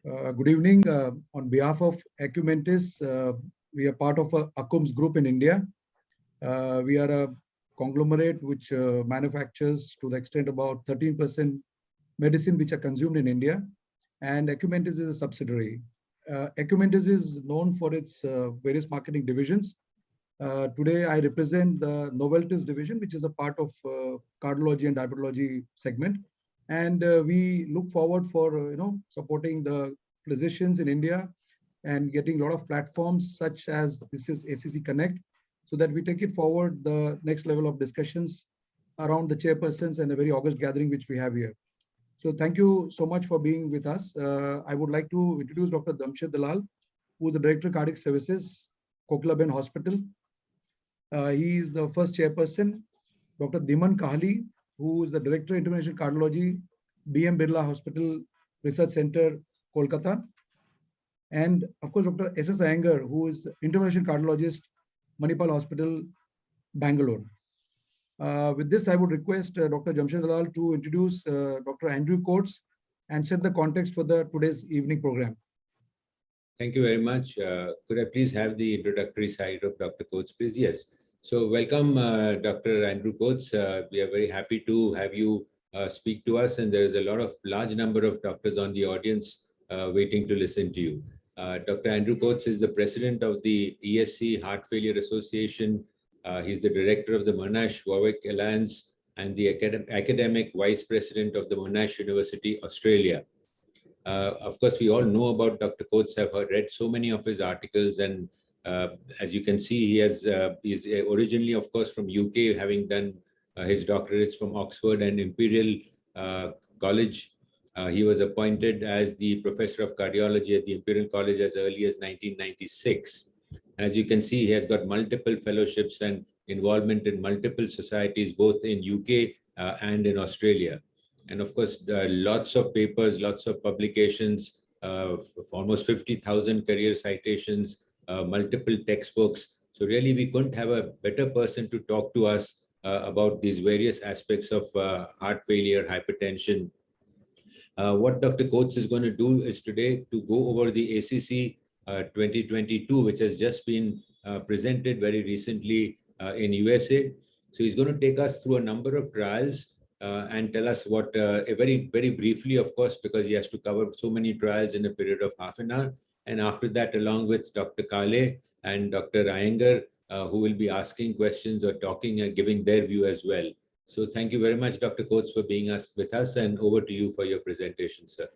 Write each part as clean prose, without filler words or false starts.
Good evening. On behalf of Acumentis, we are part of a Accum's group in India. We are a conglomerate which manufactures to the extent about 13% medicine which are consumed in India, and Acumentis is a subsidiary. Acumentis is known for its various marketing divisions. Today, I represent the Noveltis division, which is a part of cardiology and diabetology segment. And we look forward for supporting the physicians in India and getting a lot of platforms such as this is ACC Konnect, so that we take it forward the next level of discussions around the chairpersons and a very august gathering which we have here. So thank you so much for being with us. I would like to introduce Dr. Jamshed Dalal, who is the Director of Cardiac Services, Kokilaben Hospital. He is the first chairperson. Dr. Dhiman Kahali, who is the Director-Interventional Cardiology, Birla Hospital Research Center, Kolkata. And of course, Dr. S Iyengar, who is Interventional Cardiologist, Manipal Hospital, Bangalore. With this, I would request Dr. Jamshed Dalal to introduce Dr. Andrew Coates and set the context for today's evening program. Thank you very much. Could I please have the introductory slide of Dr. Coates, please? Yes. So welcome, Dr. Andrew Coates. We are very happy to have you speak to us, and there is a large number of doctors on the audience waiting to listen to you. Dr. Andrew Coates is the president of the ESC Heart Failure Association. He's the director of the Monash Warwick Alliance and the academic vice president of the Monash University, Australia. Of course, we all know about Dr. Coates, have read so many of his articles, and as you can see, he is originally, of course, from UK, having done his doctorates from Oxford and Imperial College. He was appointed as the professor of cardiology at the Imperial College as early as 1996. As you can see, he has got multiple fellowships and involvement in multiple societies, both in UK and in Australia. And of course, lots of papers, lots of publications, almost 50,000 career citations, multiple textbooks. So really, we couldn't have a better person to talk to us about these various aspects of heart failure, hypertension. What Dr. Coates is going to do is today to go over the ACC 2022, which has just been presented very recently in USA. So he's going to take us through a number of trials and tell us what, very briefly, of course, because he has to cover so many trials in a period of half an hour. And after that, along with Dr. Kale and Dr. Iyengar, who will be asking questions or talking and giving their view as well. So thank you very much, Dr. Coates, for being with us, and over to you for your presentation, sir.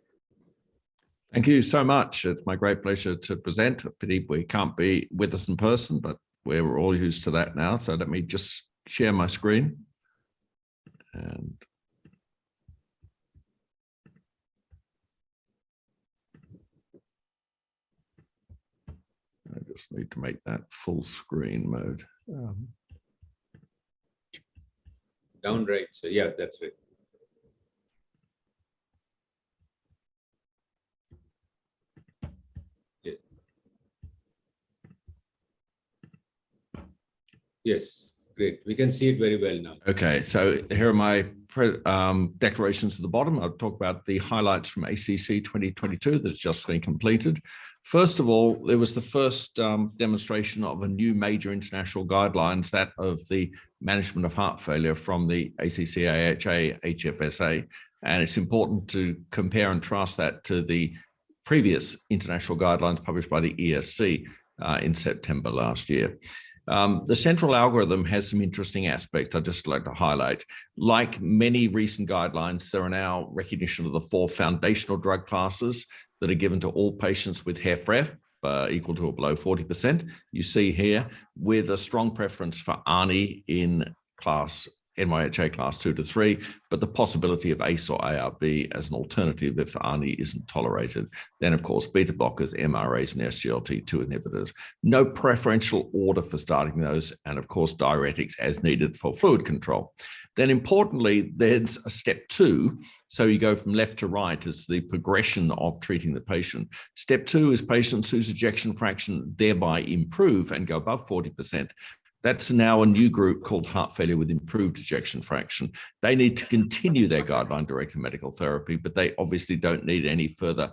Thank you so much. It's my great pleasure to present. Pity we can't be with us in person, but we're all used to that now. So let me just share my screen. And I just need to make that full screen mode. Down right. So yeah, that's right. Yeah. Yes, great. We can see it very well now. Okay, so here are my declarations at the bottom. I'll talk about the highlights from ACC 2022 that's just been completed. First of all, there was the first demonstration of a new major international guidelines, that of the management of heart failure from the ACC-AHA HFSA. And it's important to compare and trust that to the previous international guidelines published by the ESC in September last year. The central algorithm has some interesting aspects I'd just like to highlight. Like many recent guidelines, there are now recognition of the 4 foundational drug classes that are given to all patients with HFrEF equal to or below 40%. You see here with a strong preference for Rna in NYHA class 2 to 3, but the possibility of ACE or ARB as an alternative if Rna isn't tolerated. Then, of course, beta blockers, MRAs, and SGLT2 inhibitors. No preferential order for starting those, and of course, diuretics as needed for fluid control. Then importantly, there's a step 2. So you go from left to right as the progression of treating the patient. Step 2 is patients whose ejection fraction thereby improve and go above 40%. That's now a new group called heart failure with improved ejection fraction. They need to continue their guideline-directed medical therapy, but they obviously don't need any further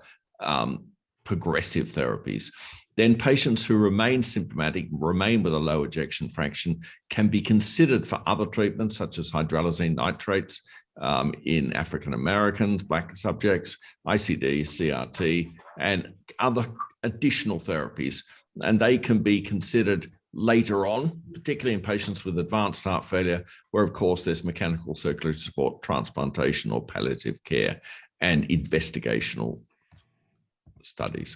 progressive therapies. Then patients who remain symptomatic, remain with a low ejection fraction, can be considered for other treatments such as hydralazine nitrates in African Americans, Black subjects, ICD, CRT, and other additional therapies. And they can be considered later on, particularly in patients with advanced heart failure, where of course there's mechanical circulatory support, transplantation or palliative care, and investigational studies.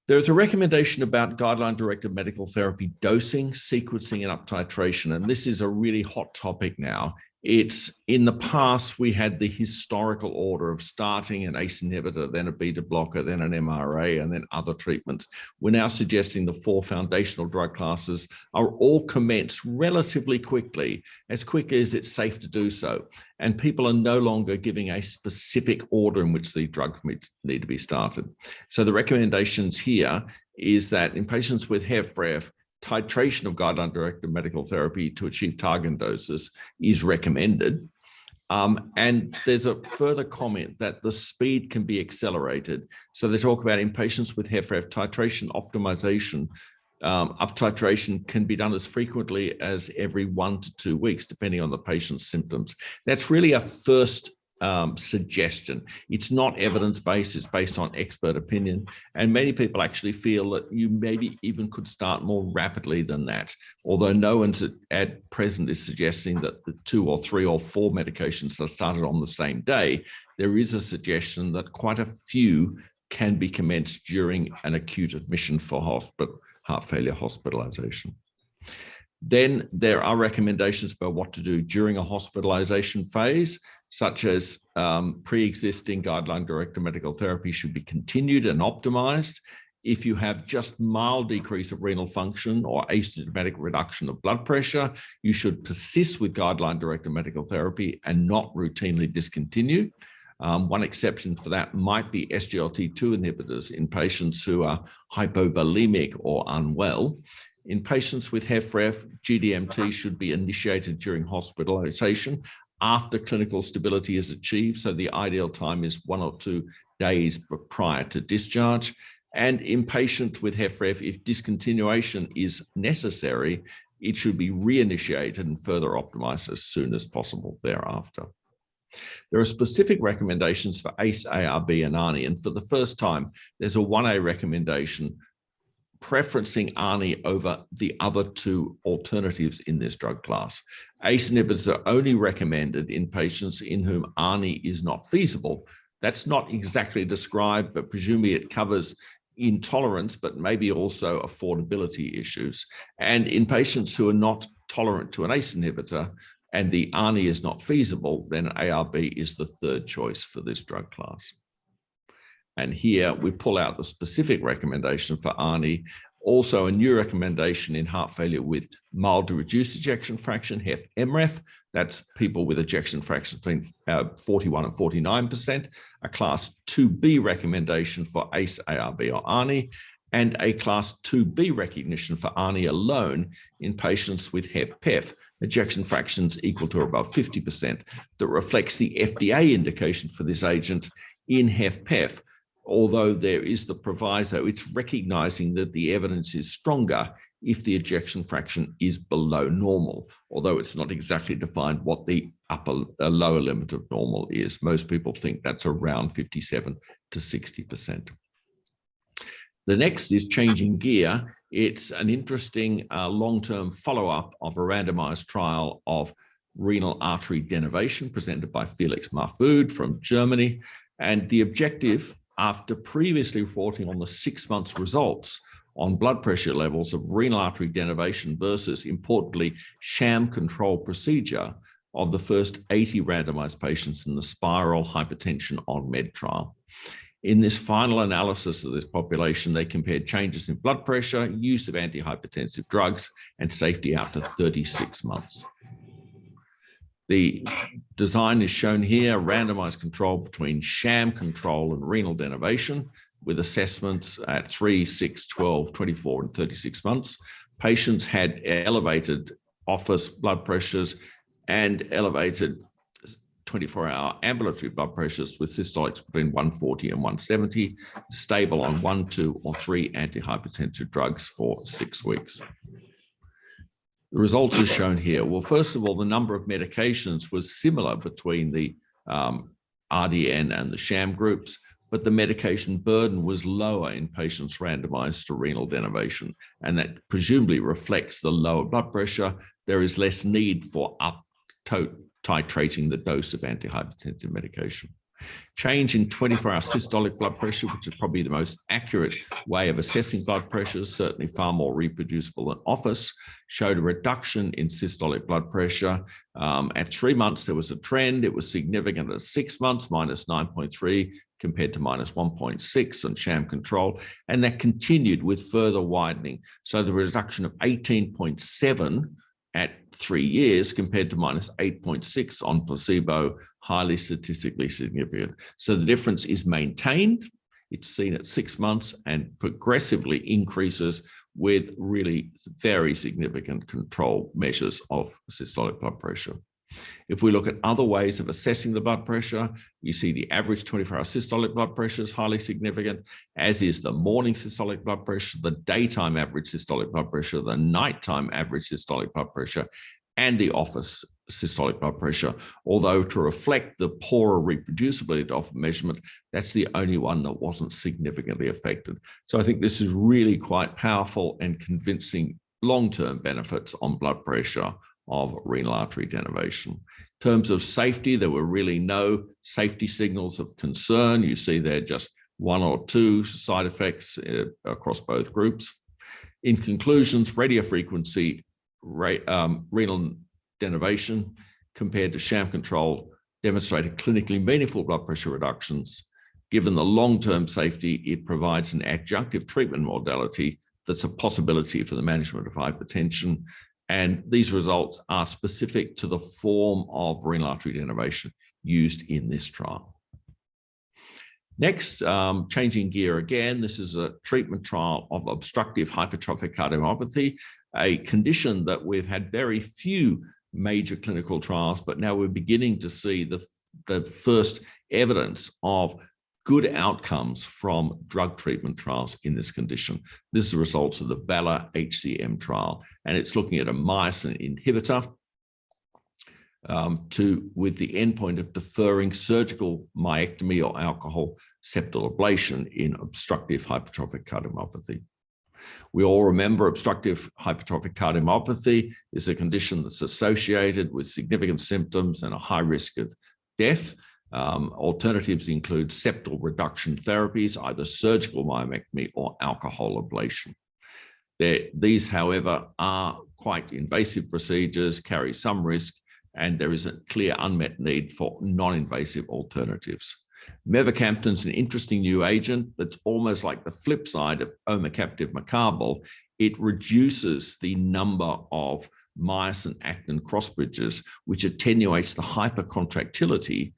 There's a recommendation about guideline-directed medical therapy dosing, sequencing, and up-titration, and this is a really hot topic now. It's in the past, we had the historical order of starting an ACE inhibitor, then a beta blocker, then an MRA, and then other treatments. We're now suggesting the 4 foundational drug classes are all commenced relatively quickly as it's safe to do so. And people are no longer giving a specific order in which the drugs need to be started. So the recommendations here is that in patients with HFrEF, titration of guideline-directed medical therapy to achieve target doses is recommended. And there's a further comment that the speed can be accelerated. So they talk about in patients with HFrEF, titration optimization, up titration can be done as frequently as every 1 to 2 weeks, depending on the patient's symptoms. That's really a first suggestion. It's not evidence-based, it's based on expert opinion. And many people actually feel that you maybe even could start more rapidly than that. Although no one's at present is suggesting that the 2 or 3 or 4 medications are started on the same day, there is a suggestion that quite a few can be commenced during an acute admission for heart failure hospitalization. Then there are recommendations about what to do during a hospitalization phase, such as pre-existing guideline-directed medical therapy should be continued and optimized. If you have just mild decrease of renal function or asymptomatic reduction of blood pressure, you should persist with guideline-directed medical therapy and not routinely discontinue. One exception for that might be SGLT2 inhibitors in patients who are hypovolemic or unwell. In patients with HFrEF, GDMT should be initiated during hospitalization after clinical stability is achieved. So the ideal time is 1 or 2 days prior to discharge. And in patients with HFrEF, if discontinuation is necessary, it should be reinitiated and further optimized as soon as possible thereafter. There are specific recommendations for Ace, ARB, and Rna, and for the first time, there's a 1A recommendation preferencing Rna over the other 2 alternatives in this drug class. ACE inhibitors are only recommended in patients in whom Rna is not feasible. That's not exactly described, but presumably it covers intolerance, but maybe also affordability issues. And in patients who are not tolerant to an ACE inhibitor and the Rna is not feasible, then ARB is the 3rd choice for this drug class. And here we pull out the specific recommendation for Rna, also a new recommendation in heart failure with mild to reduced ejection fraction, HFmrEF. That's people with ejection fraction between 41 and 49%, a class 2B recommendation for ACE, ARB, or Rna, and a class 2B recognition for Rna alone in patients with HFpEF, ejection fractions equal to or above 50%, that reflects the FDA indication for this agent in HFpEF. Although there is the proviso, it's recognizing that the evidence is stronger if the ejection fraction is below normal, although it's not exactly defined what the lower limit of normal is. Most people think that's around 57 to 60%. The next is changing gear. It's an interesting long-term follow-up of a randomized trial of renal artery denervation presented by Felix Mahfoud from Germany. And the objective, after previously reporting on the 6 months results on blood pressure levels of renal artery denervation versus, importantly, sham control procedure of the first 80 randomized patients in the spiral hypertension on med trial. In this final analysis of this population, they compared changes in blood pressure, use of antihypertensive drugs, and safety out to 36 months. The design is shown here, randomized control between sham control and renal denervation with assessments at 3, 6, 12, 24, and 36 months. Patients had elevated office blood pressures and elevated 24-hour ambulatory blood pressures with systolics between 140 and 170, stable on 1, 2, or 3 antihypertensive drugs for 6 weeks. The results are shown here. Well, first of all, the number of medications was similar between the RDN and the sham groups, but the medication burden was lower in patients randomized to renal denervation, and that presumably reflects the lower blood pressure. There is less need for titrating the dose of antihypertensive medication. Change in 24-hour systolic blood pressure, which is probably the most accurate way of assessing blood pressures, certainly far more reproducible than office, showed a reduction in systolic blood pressure. At 3 months, there was a trend. It was significant at 6 months, minus 9.3 compared to minus 1.6 on sham control. And that continued with further widening. So the reduction of 18.7 at 3 years compared to minus 8.6 on placebo, highly statistically significant. So the difference is maintained. It's seen at 6 months and progressively increases with really very significant control measures of systolic blood pressure. If we look at other ways of assessing the blood pressure, you see the average 24-hour systolic blood pressure is highly significant, as is the morning systolic blood pressure, the daytime average systolic blood pressure, the nighttime average systolic blood pressure, and the office systolic blood pressure. Although to reflect the poorer reproducibility of measurement, that's the only one that wasn't significantly affected. So I think this is really quite powerful and convincing long-term benefits on blood pressure of renal artery denervation. In terms of safety, there were really no safety signals of concern. You see there just 1 or 2 side effects across both groups. In conclusions, radiofrequency renal denervation compared to sham control demonstrated clinically meaningful blood pressure reductions. Given the long-term safety, it provides an adjunctive treatment modality that's a possibility for the management of hypertension. And these results are specific to the form of renal artery denervation used in this trial. Next, changing gear again, this is a treatment trial of obstructive hypertrophic cardiomyopathy, a condition that we've had very few major clinical trials, but now we're beginning to see the first evidence of good outcomes from drug treatment trials in this condition. This is the results of the VALOR HCM trial, and it's looking at a myosin inhibitor with the endpoint of deferring surgical myectomy or alcohol septal ablation in obstructive hypertrophic cardiomyopathy. We all remember obstructive hypertrophic cardiomyopathy is a condition that's associated with significant symptoms and a high risk of death. Alternatives include septal reduction therapies, either surgical myomectomy or alcohol ablation. These, however, are quite invasive procedures, carry some risk, and there is a clear unmet need for non-invasive alternatives. Mavacamten is an interesting new agent that's almost like the flip side of omecamtiv mecarbil. It reduces the number of myosin-actin cross-bridges, which attenuates the hypercontractility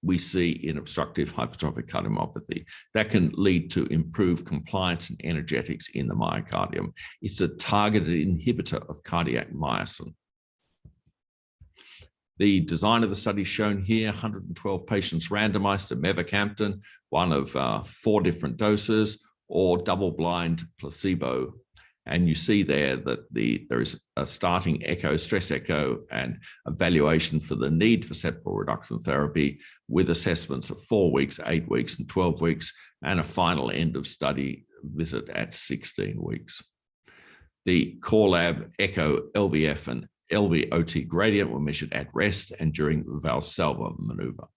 we see in obstructive hypertrophic cardiomyopathy. That can lead to improved compliance and energetics in the myocardium. It's a targeted inhibitor of cardiac myosin. The design of the study shown here, 112 patients randomized to mavacamten, one of 4 different doses, or double-blind placebo. And you see there that there is a starting echo, stress echo, and evaluation for the need for septal reduction therapy with assessments of 4 weeks, 8 weeks, and 12 weeks, and a final end of study visit at 16 weeks. The core lab echo, LVF, and LVOT gradient were measured at rest and during Valsalva maneuver.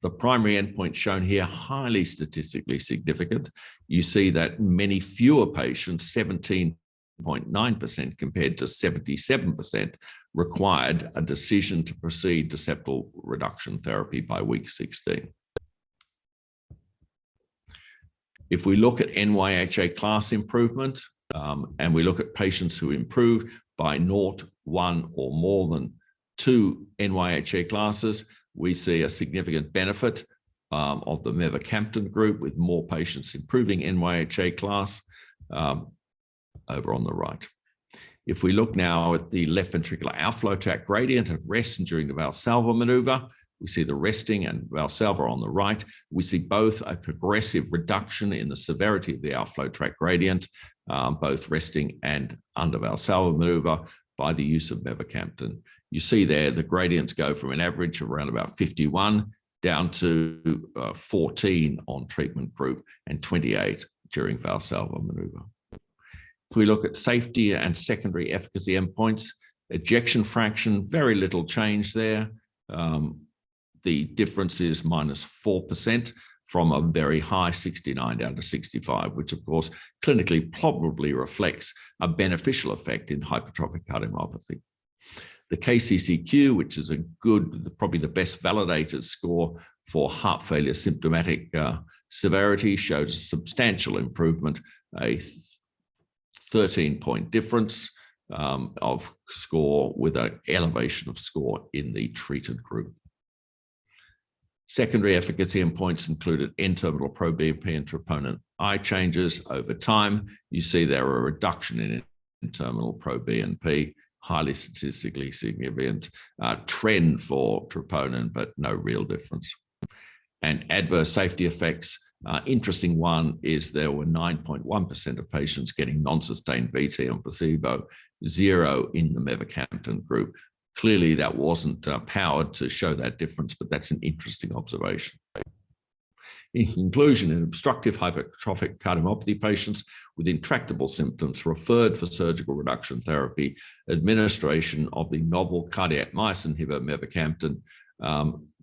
The primary endpoint shown here, highly statistically significant. You see that many fewer patients, 17.9% compared to 77%, required a decision to proceed to septal reduction therapy by week 16. If we look at NYHA class improvement, and we look at patients who improve by 0, 1, or more than 2 NYHA classes, we see a significant benefit of the mavacamten group with more patients improving NYHA class over on the right. If we look now at the left ventricular outflow tract gradient at rest and during the Valsalva maneuver, we see the resting and Valsalva on the right. We see both a progressive reduction in the severity of the outflow tract gradient, both resting and under Valsalva maneuver by the use of mavacamten. You see there the gradients go from an average of around about 51 down to 14 on treatment group and 28 during Valsalva maneuver. If we look at safety and secondary efficacy endpoints, ejection fraction, very little change there. The difference is -4% from a very high 69 down to 65, which of course clinically probably reflects a beneficial effect in hypertrophic cardiomyopathy. The Kccq, which is a good, probably the best validated score for heart failure symptomatic severity, showed a substantial improvement, a 13-point difference of score with an elevation of score in the treated group. Secondary efficacy endpoints included N-terminal proBNP and troponin I changes over time. You see there a reduction in N-terminal proBNP, highly statistically significant trend for troponin, but no real difference. And adverse safety effects, interesting one is there were 9.1% of patients getting non-sustained VT on placebo, 0 in the mavacamten group. Clearly that wasn't powered to show that difference, but that's an interesting observation. In conclusion, in obstructive hypertrophic cardiomyopathy patients with intractable symptoms referred for surgical reduction therapy, administration of the novel cardiac myosin inhibitor mavacamten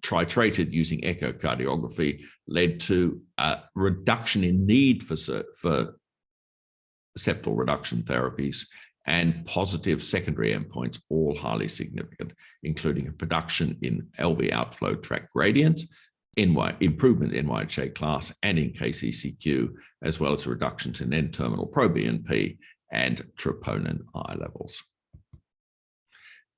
titrated using echocardiography led to a reduction in need for septal reduction therapies and positive secondary endpoints, all highly significant, including a reduction in LV outflow tract gradient, improvement in NYHA class and in KCCQ, as well as reductions in N-terminal proBNP and troponin I levels.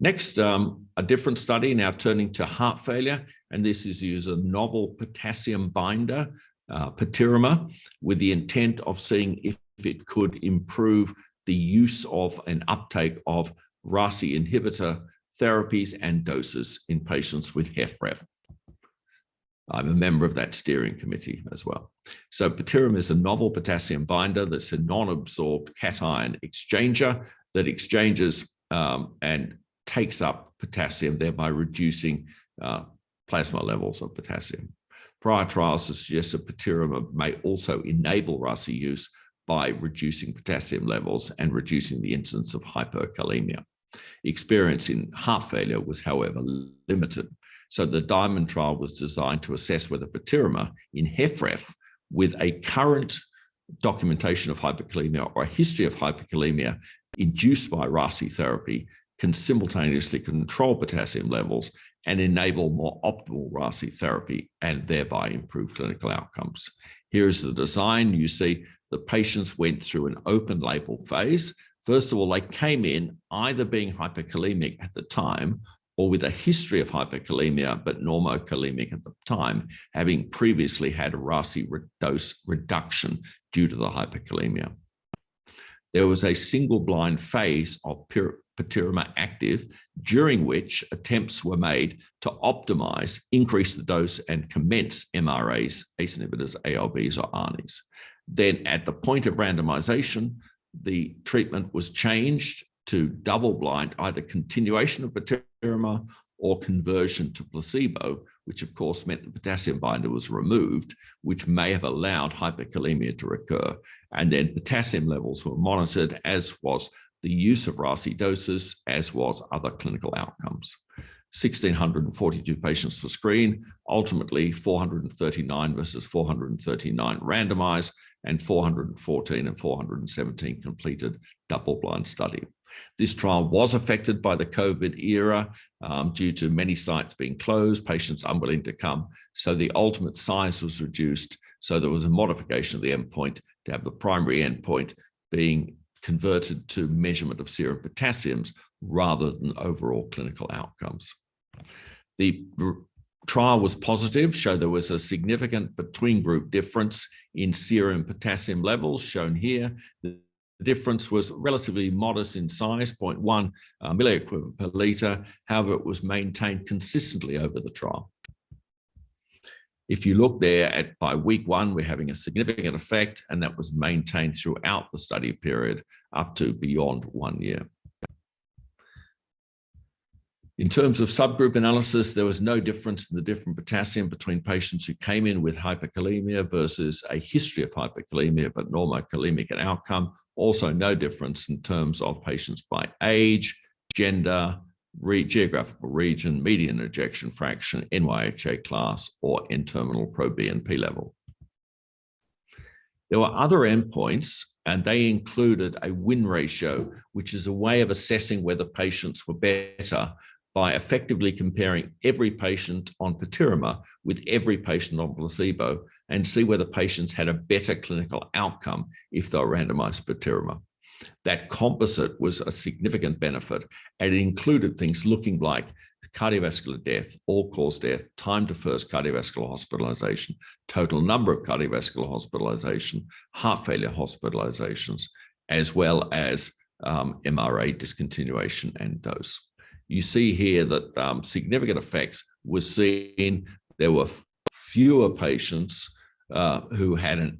Next, a different study now turning to heart failure, and this is use a novel potassium binder, Paterama, with the intent of seeing if it could improve the use of an uptake of RASi inhibitor therapies and doses in patients with HFrEF. I'm a member of that steering committee as well. So Paterama is a novel potassium binder that's a non-absorbed cation exchanger that exchanges and takes up potassium, thereby reducing plasma levels of potassium. Prior trials suggest that Paterama may also enable RASi use by reducing potassium levels and reducing the incidence of hyperkalemia. Experience in heart failure was, however, limited. So the Diamond trial was designed to assess whether Paterama in HFrEF with a current documentation of hyperkalemia or a history of hyperkalemia induced by RASi therapy can simultaneously control potassium levels and enable more optimal RASi therapy and thereby improve clinical outcomes. Here's the design. You see the patients went through an open label phase. First of all, they came in either being hyperkalemic at the time or with a history of hyperkalemia, but normokalemic at the time, having previously had a RASi dose reduction due to the hyperkalemia. There was a single blind phase of Paterama active, during which attempts were made to optimize, increase the dose and commence MRAs, ACE inhibitors, ARBs or ARNIs. Then at the point of randomization, the treatment was changed to double blind, either continuation of Paterama or conversion to placebo, which of course meant the potassium binder was removed, which may have allowed hyperkalemia to recur. And then potassium levels were monitored, as was the use of RASi doses, as was other clinical outcomes. 1,642 patients were screened, ultimately 439 versus 439 randomized, and 414 and 417 completed double-blind study. This trial was affected by the COVID era due to many sites being closed, patients unwilling to come, so the ultimate size was reduced. So there was a modification of the endpoint to have the primary endpoint being converted to measurement of serum potassiums rather than overall clinical outcomes. The trial was positive, showed there was a significant between group difference in serum potassium levels shown here. difference was relatively modest in size, 0.1 milliequivalent per litre. However, it was maintained consistently over the trial. If you look there at by week 1, we're having a significant effect, and that was maintained throughout the study period up to beyond 1 year. In terms of subgroup analysis, there was no difference in the different potassium between patients who came in with hyperkalemia versus a history of hyperkalemia but normokalemic in outcome. Also no difference in terms of patients by age, gender, geographical region, median ejection fraction, NYHA class, or N-terminal pro-BNP level. There were other endpoints, and they included a win ratio, which is a way of assessing whether patients were better by effectively comparing every patient on Paterama with every patient on placebo and see whether patients had a better clinical outcome if they were randomized to Paterama. That composite was a significant benefit, and it included things looking like cardiovascular death, all-cause death, time to first cardiovascular hospitalization, total number of cardiovascular hospitalization, heart failure hospitalizations, as well as MRA discontinuation and dose. You see here that significant effects were seen. There were fewer patients who had an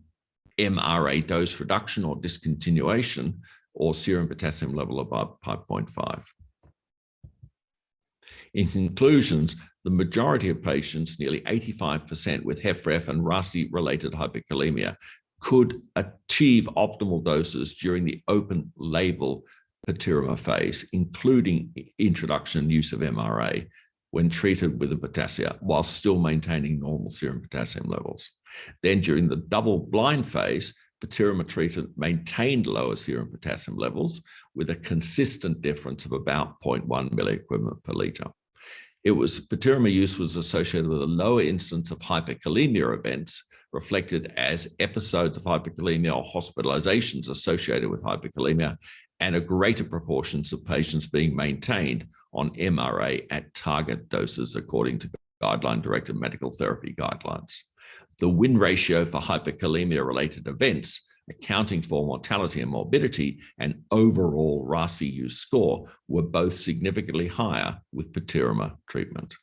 MRA dose reduction or discontinuation or serum potassium level above 5.5. In conclusions, the majority of patients, nearly 85% with HFrEF and RASI-related hyperkalemia, could achieve optimal doses during the open label Paterama phase, including introduction and use of MRA when treated with a potassium, while still maintaining normal serum potassium levels. Then during the double-blind phase, Paterama treated maintained lower serum potassium levels with a consistent difference of about 0.1 milliequivalent per litre. Paterama use was associated with a lower incidence of hyperkalemia events, reflected as episodes of hyperkalemia or hospitalizations associated with hyperkalemia, and a greater proportions of patients being maintained on MRA at target doses according to guideline-directed medical therapy guidelines. The win ratio for hyperkalemia-related events, accounting for mortality and morbidity, and overall RASI use score were both significantly higher with Paterama treatment.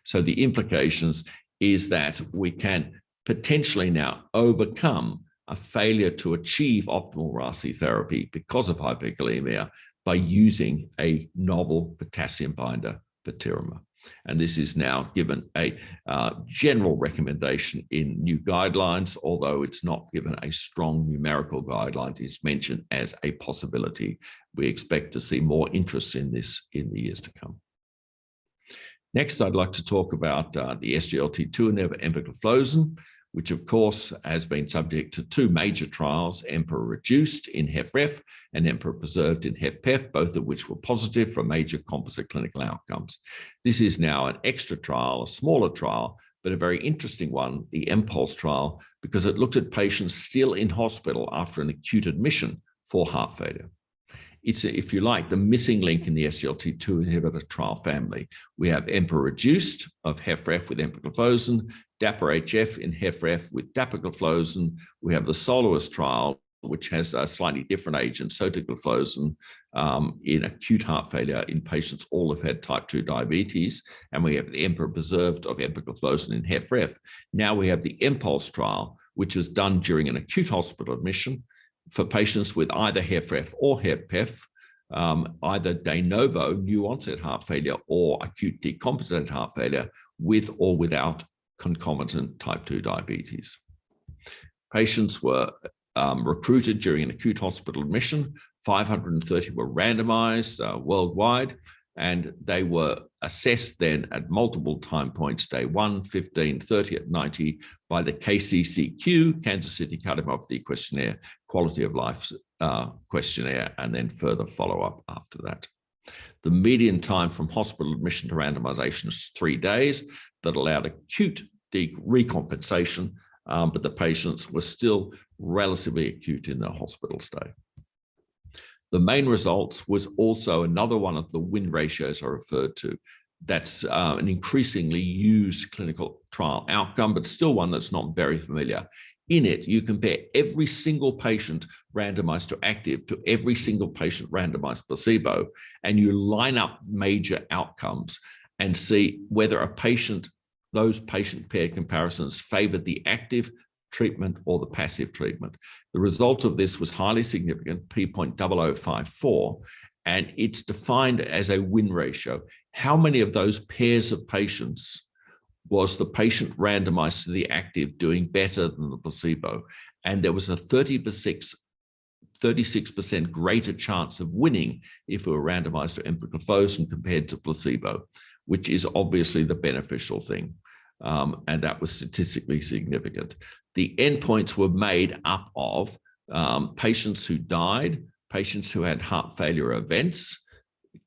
So the implications is that we can potentially now overcome a failure to achieve optimal RASI therapy because of hyperkalemia by using a novel potassium binder, Paterama. And this is now given a general recommendation in new guidelines, although it's not given a strong numerical guideline. It's mentioned as a possibility. We expect to see more interest in this in the years to come. Next, I'd like to talk about the SGLT2 inhibitor empagliflozin, which of course has been subject to 2 major trials, EMPEROR-reduced in HFrEF and EMPEROR-preserved in HFpEF, both of which were positive for major composite clinical outcomes. This is now an extra trial, a smaller trial, but a very interesting one, the EMPULSE trial, because it looked at patients still in hospital after an acute admission for heart failure. It's, if you like, the missing link in the SGLT2 inhibitor trial family. We have EMPEROR-reduced of HFrEF with empagliflozin, DAPA-HF in HFrEF with dapagliflozin. We have the SOLOIST trial, which has a slightly different agent, sotagliflozin, in acute heart failure in patients all have had type 2 diabetes. And we have the EMPEROR-preserved of empagliflozin in HFrEF. Now we have the EMPULSE trial, which was done during an acute hospital admission for patients with either HFrEF or HFpEF, either de novo, new onset heart failure, or acute decompensated heart failure with or without concomitant type 2 diabetes. Patients were recruited during an acute hospital admission. 530 were randomized worldwide, and they were assessed then at multiple time points, day 1, 15, 30, at 90, by the KCCQ, Kansas City Cardiomyopathy Questionnaire, Quality of Life Questionnaire, and then further follow-up after that. The median time from hospital admission to randomization is 3 days. That allowed acute recompensation, but the patients were still relatively acute in their hospital stay. The main results was also another one of the win ratios I referred to. That's an increasingly used clinical trial outcome, but still one that's not very familiar. In it, you compare every single patient randomized to active to every single patient randomized placebo, and you line up major outcomes and see whether those patient paired comparisons favored the active treatment or the passive treatment. The result of this was highly significant, p.0054, and it's defined as a win ratio. How many of those pairs of patients was the patient randomized to the active doing better than the placebo? And there was a 36% greater chance of winning if we were randomized to empagliflozin compared to placebo, which is obviously the beneficial thing. And that was statistically significant. The endpoints were made up of patients who died, patients who had heart failure events,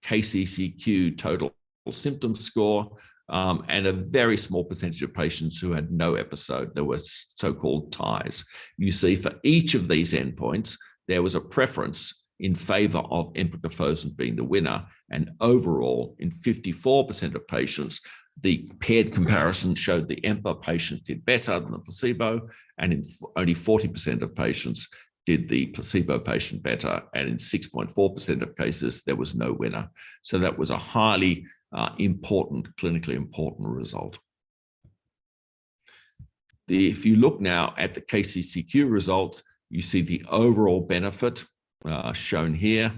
KCCQ total symptom score, and a very small percentage of patients who had no episode. There were so-called ties. You see, for each of these endpoints, there was a preference in favor of empagliflozin being the winner. And overall, in 54% of patients, the paired comparison showed the EMPA patient did better than the placebo, and in only 40% of patients did the placebo patient better, and in 6.4% of cases, there was no winner. So that was a highly clinically important result. If you look now at the KCCQ results, you see the overall benefit shown here.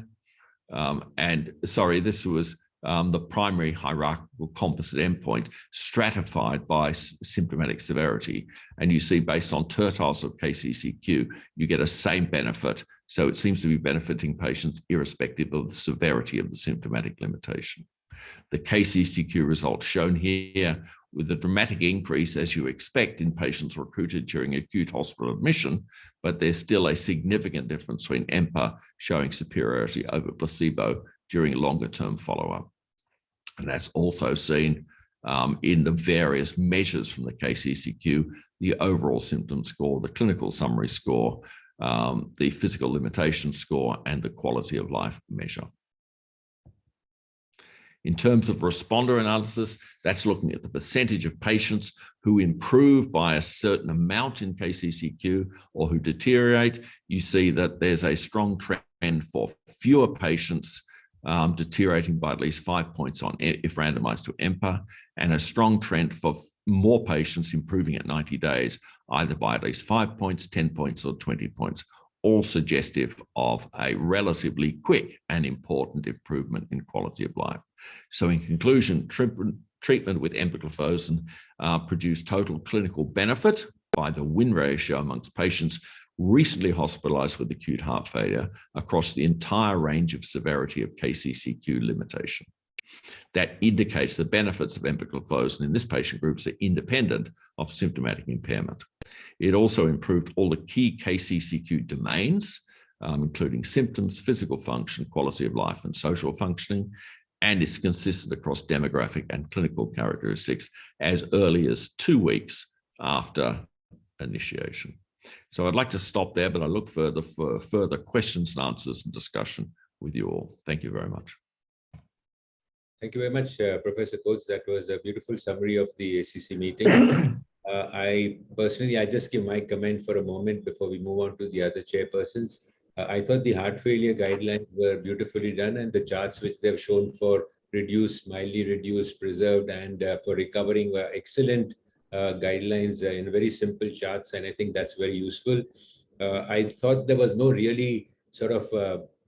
This was the primary hierarchical composite endpoint stratified by symptomatic severity. And you see, based on tertiles of KCCQ, you get a same benefit. So it seems to be benefiting patients irrespective of the severity of the symptomatic limitation. The KCCQ results shown here with a dramatic increase, as you expect, in patients recruited during acute hospital admission, but there's still a significant difference between EMPA showing superiority over placebo during longer-term follow-up. And that's also seen in the various measures from the KCCQ, the overall symptom score, the clinical summary score, the physical limitation score, and the quality of life measure. In terms of responder analysis, that's looking at the percentage of patients who improve by a certain amount in KCCQ or who deteriorate. You see that there's a strong trend for fewer patients deteriorating by at least 5 points if randomized to EMPA, and a strong trend for more patients improving at 90 days, either by at least 5 points, 10 points, or 20 points, all suggestive of a relatively quick and important improvement in quality of life. So in conclusion, treatment with empagliflozin produced total clinical benefit by the win ratio amongst patients recently hospitalized with acute heart failure across the entire range of severity of KCCQ limitation. That indicates the benefits of empagliflozin in this patient group are independent of symptomatic impairment. It also improved all the key KCCQ domains, including symptoms, physical function, quality of life, and social functioning, and it's consistent across demographic and clinical characteristics as early as 2 weeks after initiation. So I'd like to stop there, but I look further for further questions and answers and discussion with you all. Thank you very much. Thank you very much, Professor Coates. That was a beautiful summary of the ACC meeting. I just give my comment for a moment before we move on to the other chairpersons. I thought the heart failure guidelines were beautifully done, and the charts which they've shown for reduced, mildly reduced, preserved, and for recovering were excellent guidelines in very simple charts, and I think that's very useful. I thought there was no really sort of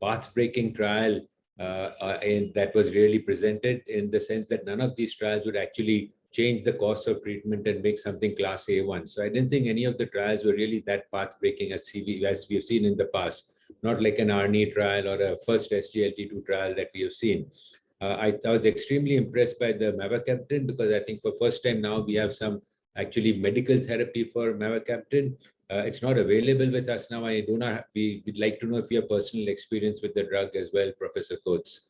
path-breaking trial and that was really presented, in the sense that none of these trials would actually change the course of treatment and make something class A1. So I didn't think any of the trials were really that path-breaking as we have seen in the past, not like an RNA trial or a first SGLT2 trial that we have seen. I was extremely impressed by the mavacamten, because I think for first time now we have some actually medical therapy for mavacamten. It's not available with us now. We'd like to know if you have personal experience with the drug as well, Professor Coates.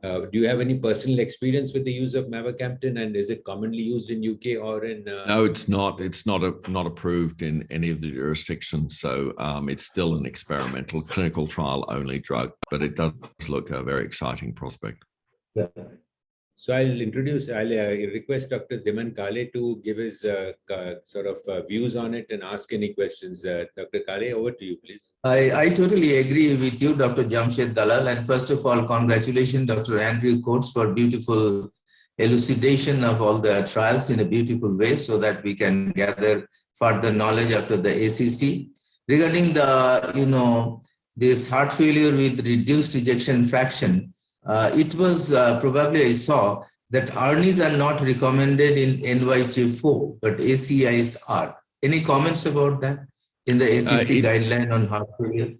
Do you have any personal experience with the use of mavacamten, and is it commonly used in UK or in? No, it's not. It's not approved in any of the jurisdictions. So it's still an experimental clinical trial only drug, but it does look a very exciting prospect. Yeah. So I'll request Dr. Dhiman Kahali to give his views on it and ask any questions. Dr. Kahali, over to you, please. I totally agree with you, Dr. Jamshed Dalal. And first of all, congratulations, Dr. Andrew Coates, for beautiful elucidation of all the trials in a beautiful way so that we can gather further knowledge after the ACC. Regarding the, this heart failure with reduced ejection fraction, it was probably I saw that RNAs are not recommended in NYHA4, but ACIs are. Any comments about that in the ACC guideline on heart failure?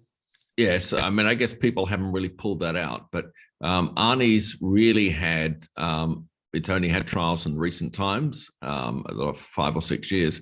Yes, I mean, I guess people haven't really pulled that out, but RNAs really had, it's only had trials in recent times, 5 or 6 years,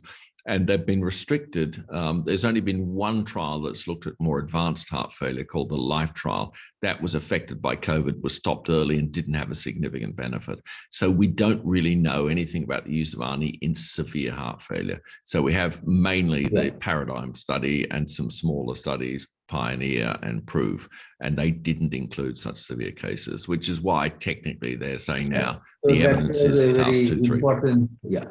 and they've been restricted. There's only been one trial that's looked at more advanced heart failure called the LIFE trial. That was affected by COVID, was stopped early and didn't have a significant benefit. So we don't really know anything about the use of ARNI in severe heart failure. So we have mainly the Paradigm study and some smaller studies, Pioneer and Prove, and they didn't include such severe cases, which is why technically they're saying now the evidence is task 2, 3. Yeah.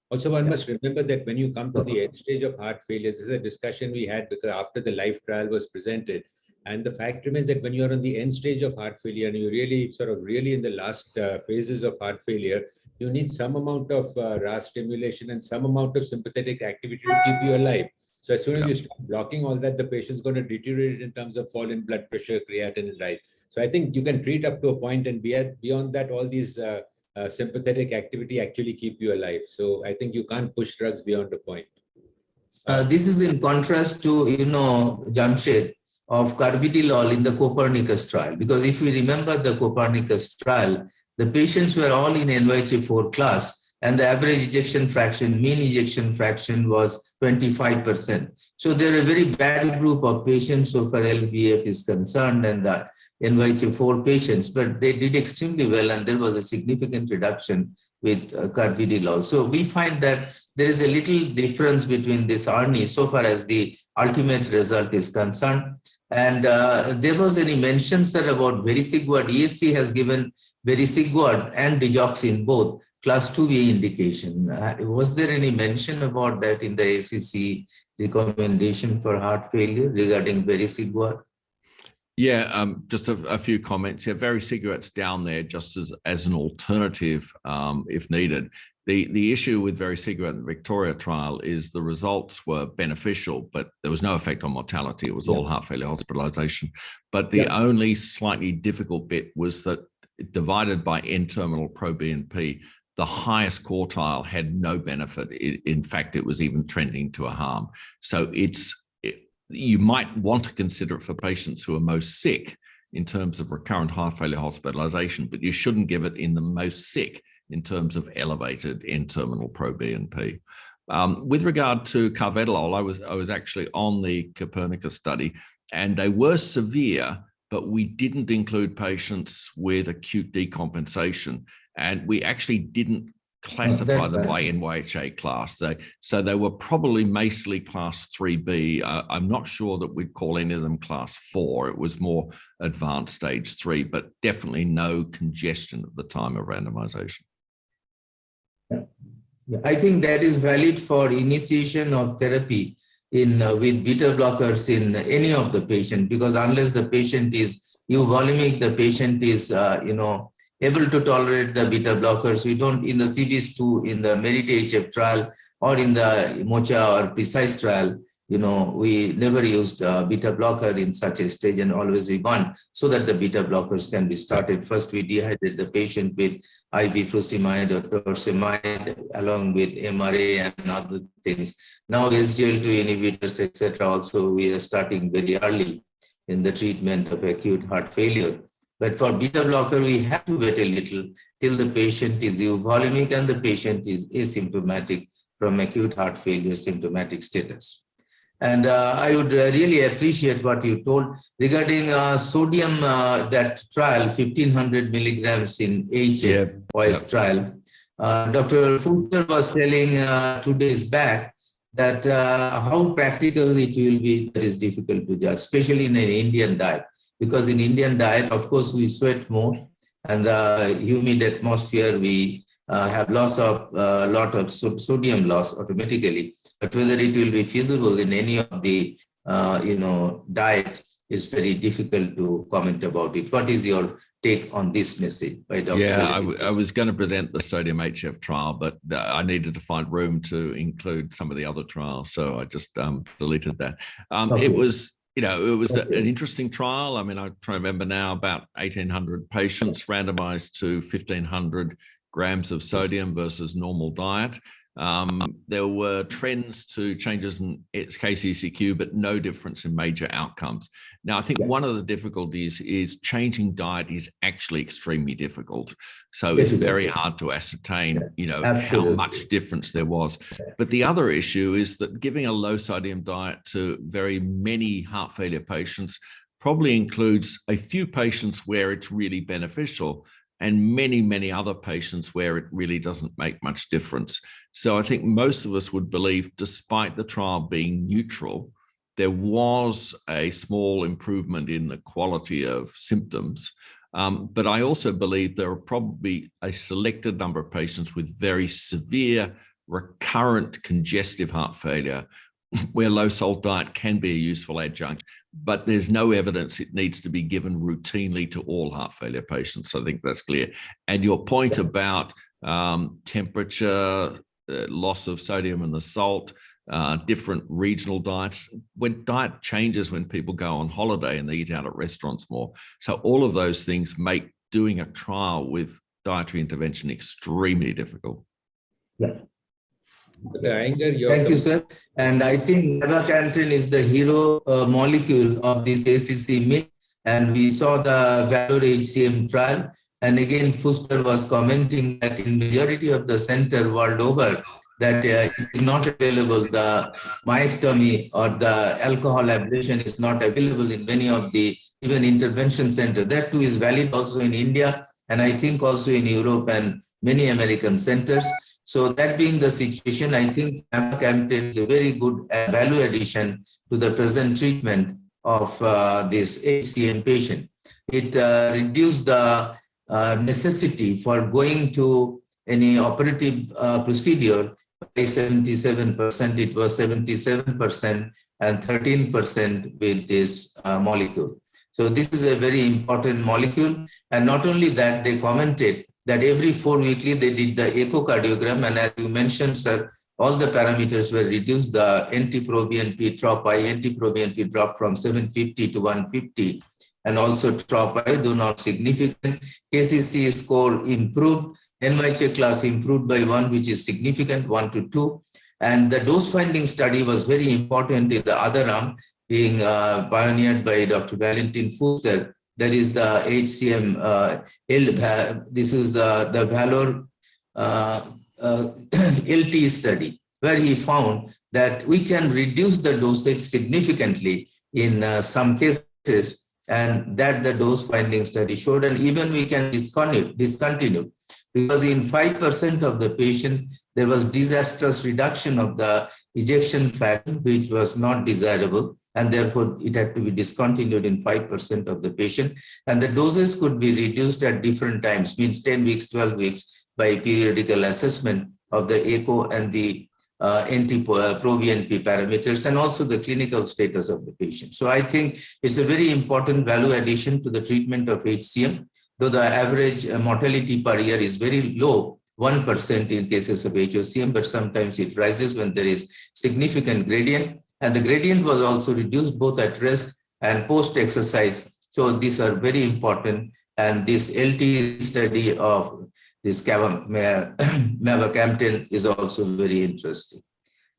Also, one must remember that when you come to the end stage of heart failure, this is a discussion we had because after the LIFE trial was presented. And the fact remains that when you're on the end stage of heart failure and you're really in the last phases of heart failure, you need some amount of RAS stimulation and some amount of sympathetic activity to keep you alive. So as soon as you start blocking all that, the patient's going to deteriorate in terms of fall in blood pressure, creatinine rise. So I think you can treat up to a point, and beyond that, all these sympathetic activity actually keep you alive. So I think you can't push drugs beyond a point. This is in contrast to, Jamshed, of carvedilol in the Copernicus trial. Because if we remember the Copernicus trial, the patients were all in NYHA4 class, and the average ejection fraction, mean ejection fraction was 25%. So they're a very bad group of patients so far LVF is concerned, and the NYHA4 patients, but they did extremely well, and there was a significant reduction with carvedilol. So we find that there is a little difference between this ARNI so far as the ultimate result is concerned. And there was any mention, sir, about vericiguat. ESC has given vericiguat and digoxin both class 2A indication. Was there any mention about that in the ACC recommendation for heart failure regarding vericiguat? Yeah, just a few comments here. Vericiguat's down there just as an alternative if needed. The issue with vericiguat in the Victoria trial is the results were beneficial, but there was no effect on mortality. It was all heart failure hospitalization. But the only slightly difficult bit was that divided by N-terminal proBNP, the highest quartile had no benefit. In fact, it was even trending to a harm. So you might want to consider it for patients who are most sick in terms of recurrent heart failure hospitalization, but you shouldn't give it in the most sick in terms of elevated N-terminal proBNP. With regard to carvedilol, I was actually on the Copernicus study, and they were severe, but we didn't include patients with acute decompensation, and we actually didn't classify them by NYHA class. So they were probably mostly class 3B. I'm not sure that we'd call any of them class 4. It was more advanced stage 3, but definitely no congestion at the time of randomization. I think that is valid for initiation of therapy with beta blockers in any of the patient, because unless the patient is euvolemic, the patient is able to tolerate the beta blockers. We don't, in the CBIS2, in the MERIT-HF trial, or in the MOCHA or PRECISE trial, we never used beta blocker in such a stage, and always we want so that the beta blockers can be started. First, we dehydrate the patient with IV furosemide or torsemide along with MRA and other things. Now, SGLT2 inhibitors, etc. also we are starting very early in the treatment of acute heart failure. But for beta blocker, we have to wait a little till the patient is euvolemic and the patient is asymptomatic from acute heart failure symptomatic status. And I would really appreciate what you told regarding sodium, that trial, 1500 milligrams in HA trial. Dr. Fulter was telling 2 days back that how practical it will be, that is difficult to judge, especially in an Indian diet. Because in Indian diet, of course, we sweat more. and the humid atmosphere, we have loss of lot of sodium loss automatically. But whether it will be feasible in any of the diet is very difficult to comment about it. What is your take on this message by Dr. Yeah, I was going to present the sodium HF trial, but I needed to find room to include some of the other trials, so I just deleted that. Okay. It was, an interesting trial. I mean, I try to remember now, about 1,800 patients randomized to 1,500 grams of sodium versus normal diet. There were trends to changes in KCCQ, but no difference in major outcomes. Now, I think one of the difficulties is changing diet is actually extremely difficult. So it's very hard to ascertain, how much difference there was. But the other issue is that giving a low sodium diet to very many heart failure patients probably includes a few patients where it's really beneficial, and many, many other patients where it really doesn't make much difference. So I think most of us would believe, despite the trial being neutral, there was a small improvement in the quality of symptoms. But I also believe there are probably a selected number of patients with very severe recurrent congestive heart failure where low salt diet can be a useful adjunct, but there's no evidence it needs to be given routinely to all heart failure patients. So I think that's clear. And your point about temperature, loss of sodium in the salt, different regional diets, when diet changes when people go on holiday and they eat out at restaurants more. So all of those things make doing a trial with dietary intervention extremely difficult. Yeah. Iyengar, thank you, sir. And I think mavacamten is the hero molecule of this ACC meet. And we saw the Valor HCM trial. And again, Fuster was commenting that in majority of the center world over, that it is not available. The myectomy or the alcohol ablation is not available in many of the even intervention centers. That too is valid also in India, and I think also in Europe and many American centers. So that being the situation, I think mavacamten is a very good value addition to the present treatment of this HCM patient. It reduced the necessity for going to any operative procedure by 77%. It was 77% and 13% with this molecule. So this is a very important molecule. And not only that, they commented that every 4 weekly they did the echocardiogram, and as you mentioned, sir, all the parameters were reduced. The NT-proBNP, TROP-I, NT-proBNP dropped from 750 to 150, and also TROP-I, though not significant. KCC score improved, NYHA class improved by 1, which is significant, 1 to 2. And the dose finding study was very important in the other arm, being pioneered by Dr. Valentin Fuster. That is the HCM, this is the Valor LT study, where he found that we can reduce the dosage significantly in some cases, and that the dose finding study showed, and even we can discontinue, because in 5% of the patient, there was disastrous reduction of the ejection fraction, which was not desirable, and therefore it had to be discontinued in 5% of the patient. And the doses could be reduced at different times, means 10 weeks, 12 weeks, by periodical assessment of the echo and the NT-proBNP parameters, and also the clinical status of the patient. So I think it's a very important value addition to the treatment of HCM, though the average mortality per year is very low, 1% in cases of HCM, but sometimes it rises when there is significant gradient. And the gradient was also reduced both at rest and post-exercise. So these are very important. And this LT study of this mavacamten is also very interesting.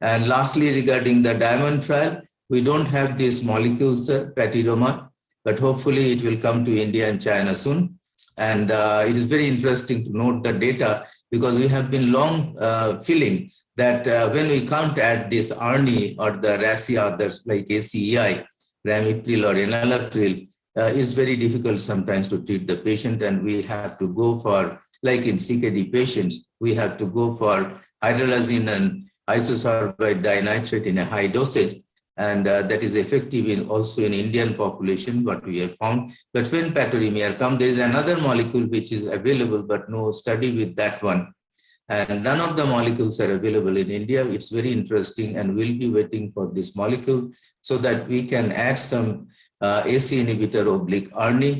And lastly, regarding the Diamond trial, we don't have this molecule, sir, Paterama, but hopefully it will come to India and China soon. And it is very interesting to note the data, because we have been long feeling that when we can't add this Rna or the RASI others like ACEI, ramipril or enalapril, is very difficult sometimes to treat the patient, and we have to go for, like in CKD patients, we have to go for hydralazine and isosorbide dinitrate in a high dosage. and that is effective in also in Indian population, what we have found. But when Paterema come, there is another molecule which is available, but no study with that one. And none of the molecules are available in India. It's very interesting, and we'll be waiting for this molecule so that we can add some AC inhibitor /Rna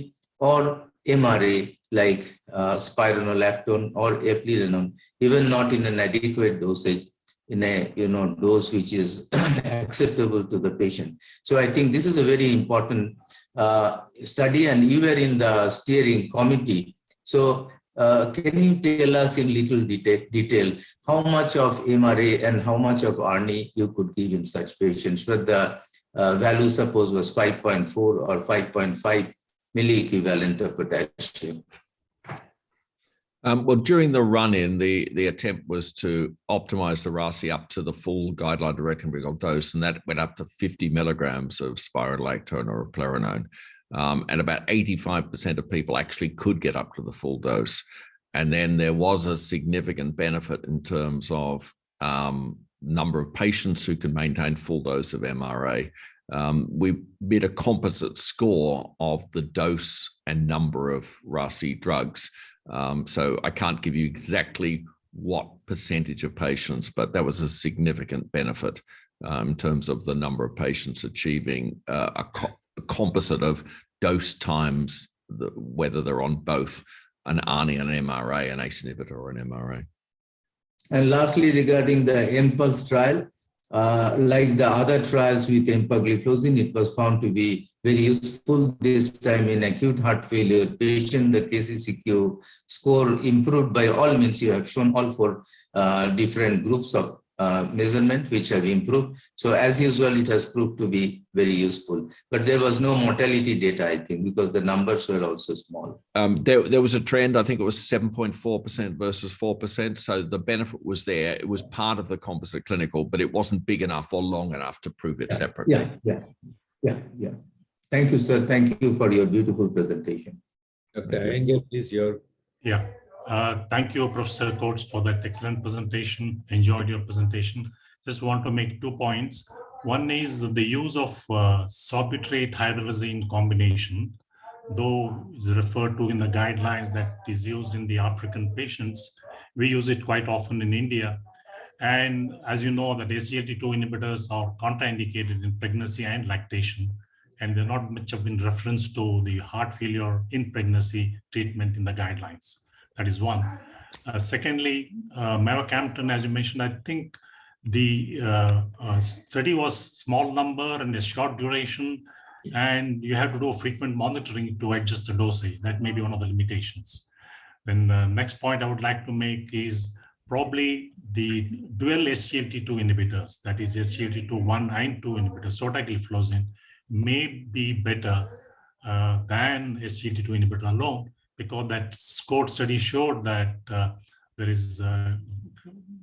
or MRA like spironolactone or eplerenone, even not in an adequate dosage, in a dose which is acceptable to the patient. So I think this is a very important study, and you were in the steering committee. So can you tell us in little detail how much of MRA and how much of RNA you could give in such patients, where the value suppose was 5.4 or 5.5 milliequivalent of potassium? Well, during the run-in, the attempt was to optimize the RASI up to the full guideline recommended dose, and that went up to 50 milligrams of spironolactone or eplerenone. And about 85% of people actually could get up to the full dose. And then there was a significant benefit in terms of number of patients who can maintain full dose of MRA. We made a composite score of the dose and number of RASI drugs. So I can't give you exactly what percentage of patients, but that was a significant benefit in terms of the number of patients achieving a composite of dose times, whether they're on both an ARNI and an MRA, an ACE inhibitor or an MRA. And lastly, regarding the IMPULSE trial, like the other trials with empagliflozin, it was found to be very useful this time in acute heart failure patient. The Kccq score improved by all means. You have shown all four different groups of measurement which have improved. So as usual, it has proved to be very useful. But there was no mortality data, I think, because the numbers were also small. There was a trend. I think it was 7.4% versus 4%. So the benefit was there. It was part of the composite clinical, but it wasn't big enough or long enough to prove it separately. Yeah. Thank you, sir. Thank you for your beautiful presentation. Dr. Iyengar, please, Yeah. Thank you, Professor Coates, for that excellent presentation. Enjoyed your presentation. Just want to make 2 points. One is the use of sorbitol hydrazine combination, though is referred to in the guidelines that is used in the African patients. We use it quite often in India. And as you know, that SGLT2 inhibitors are contraindicated in pregnancy and lactation, and they're not much of in reference to the heart failure in pregnancy treatment in the guidelines. That is one. Secondly, mavacamten, as you mentioned, I think the study was small number and a short duration, and you have to do frequent monitoring to adjust the dosage. That may be one of the limitations. Then the next point I would like to make is probably the dual SGLT2 inhibitors, that is SGLT2 and 2 inhibitors, sotagliflozin, may be better than SGLT2 inhibitor alone, because that SCORE study showed that there is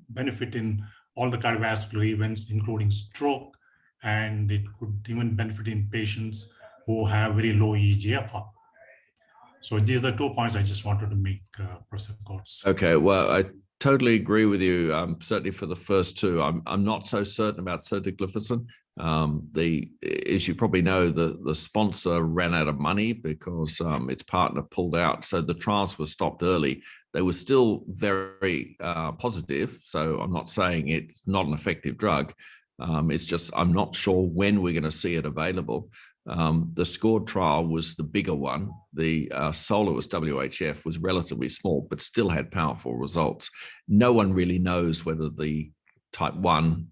benefit in all the cardiovascular events, including stroke, and it could even benefit in patients who have very low eGFR. So these are the 2 points I just wanted to make, Professor Coates. Okay, well, I totally agree with you. Certainly for the first two, I'm not so certain about sotagliflozin. As you probably know, the sponsor ran out of money because its partner pulled out. So the trials were stopped early. They were still very positive. So I'm not saying it's not an effective drug. It's just I'm not sure when we're going to see it available. The SCORE trial was the bigger one. The SOLOIST WHF was relatively small, but still had powerful results. No one really knows whether the type 1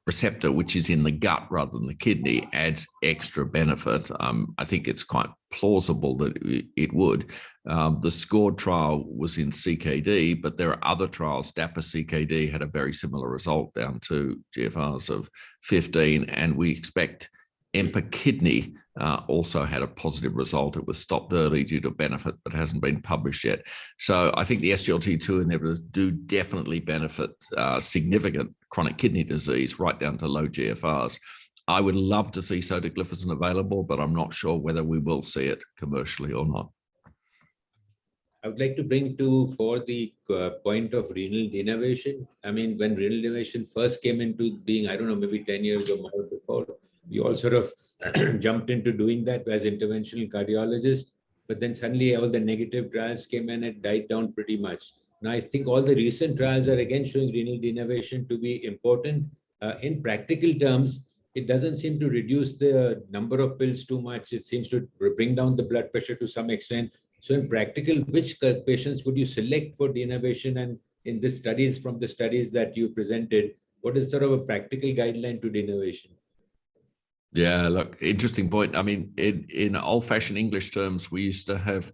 receptor, which is in the gut rather than the kidney, adds extra benefit. I think it's quite plausible that it would. The SCORE trial was in CKD, but there are other trials. DAPA-CKD had a very similar result down to GFRs of 15, and we expect EMPA-Kidney also had a positive result. It was stopped early due to benefit, but hasn't been published yet. So I think the SGLT2 inhibitors do definitely benefit significant chronic kidney disease right down to low GFRs. I would love to see sotagliflozin available, but I'm not sure whether we will see it commercially or not. I would like to bring for the point of renal denervation. I mean, when renal denervation first came into being, I don't know, maybe 10 years or more before, we all sort of jumped into doing that as interventional cardiologists. But then suddenly all the negative trials came in and died down pretty much. Now, I think all the recent trials are again showing renal denervation to be important. In practical terms, it doesn't seem to reduce the number of pills too much. It seems to bring down the blood pressure to some extent. So in practical, which patients would you select for denervation? And in the studies, from the studies that you presented, what is sort of a practical guideline to denervation? Yeah, look, interesting point. I mean, in old-fashioned English terms, we used to have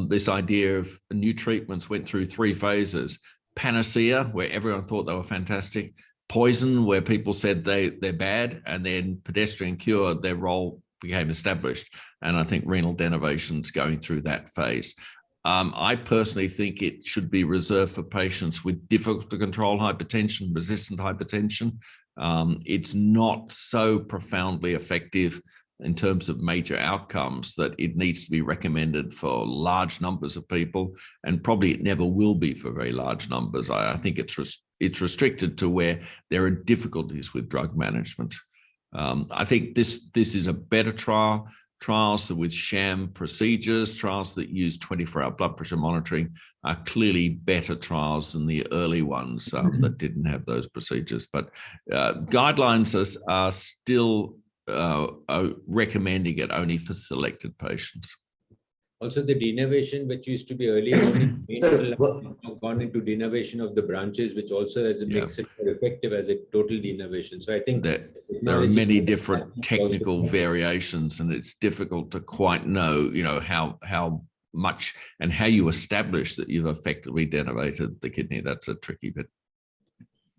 this idea of new treatments went through 3 phases. Panacea, where everyone thought they were fantastic. Poison, where people said they're bad. And then pedestrian cure, their role became established. And I think renal denervation's going through that phase. I personally think it should be reserved for patients with difficult to control hypertension, resistant hypertension. It's not so profoundly effective in terms of major outcomes that it needs to be recommended for large numbers of people, and probably it never will be for very large numbers. I think it's restricted to where there are difficulties with drug management. I think this is a better trial. Trials with sham procedures, trials that use 24-hour blood pressure monitoring are clearly better trials than the early ones that didn't have those procedures. But guidelines are still recommending it only for selected patients. Also, the denervation, which used to be earlier, gone into denervation of the branches, which also has a makes it more effective as a total denervation. So I think there are many different technical variations, and it's difficult to quite know, how much and how you establish that you've effectively denervated the kidney. That's a tricky bit.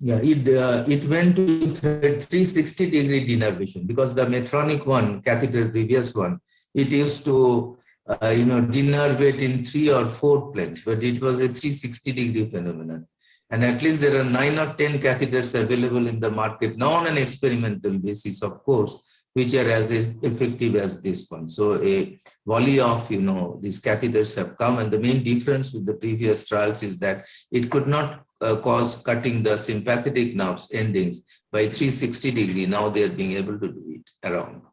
Yeah, it went to 360-degree denervation, because the Medtronic one, catheter previous one, it used to denervate in 3 or 4 planes, but it was a 360-degree phenomenon. And at least there are 9 or 10 catheters available in the market now on an experimental basis, of course, which are as effective as this one. So a volley of, these catheters have come, and the main difference with the previous trials is that it could not cause cutting the sympathetic nerves endings by 360-degree. Now they are being able to do it around.